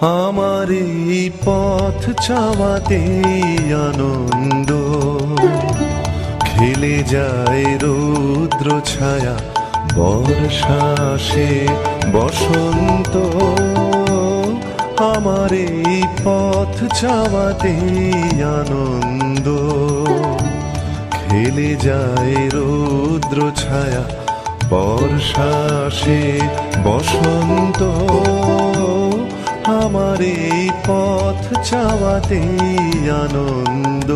আমার এই পথ চাওয়াতে আনন্দ, খেলে যায় রৌদ্র ছায়া, বর্ষা আসে বসন্ত। আমার এই পথ চাওয়াতে আনন্দ, খেলে যায় রৌদ্র ছায়া, বর্ষা আসে বসন্ত। আমার এই পথ চাওয়াতে আনন্দ।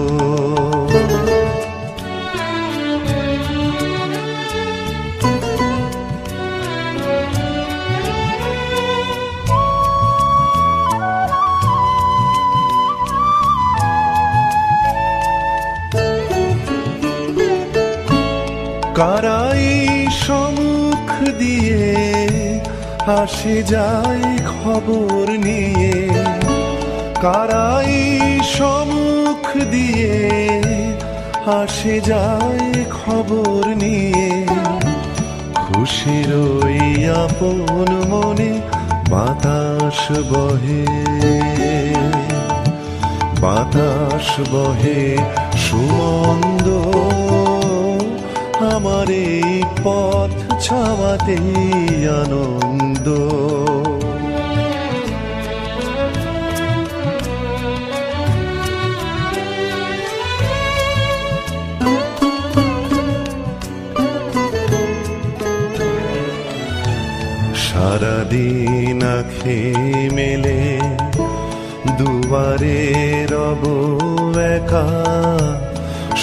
কারাই সম্মুখ দিয়ে আসে যায় খবর নিয়ে, কারাই সম্মুখ দিয়ে আসে যায় খবর নিয়ে। খুশির ওই আপন মনে বাতাস বহে, বাতাস বহে সুমন্দ। আমার এই পথ চাওয়াতে আনন্দ। সারাদিন আঁখে মেলে দুয়ারে রব একা,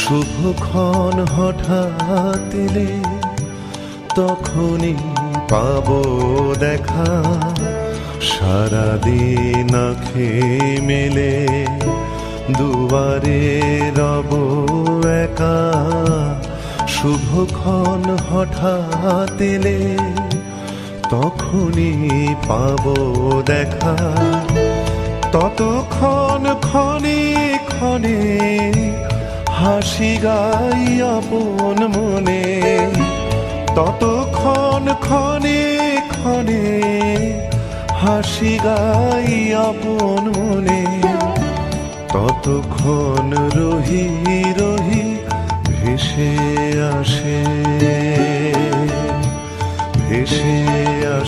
শুভক্ষণ হঠাৎ এলে তখনই পাবো দেখা। সারাদিন আঁখে মেলে দুয়ারে রব একা, শুভক্ষণ হঠাৎ এলে তখনই পাবো দেখা। ততক্ষণ ক্ষণে ক্ষণে হাসি গাই আপন মনে, ততক্ষণ ক্ষণে ক্ষণে হাসি গাই আপন মনে। ততক্ষণ রহি রহি ভেসে আসে, ভেসে আসে।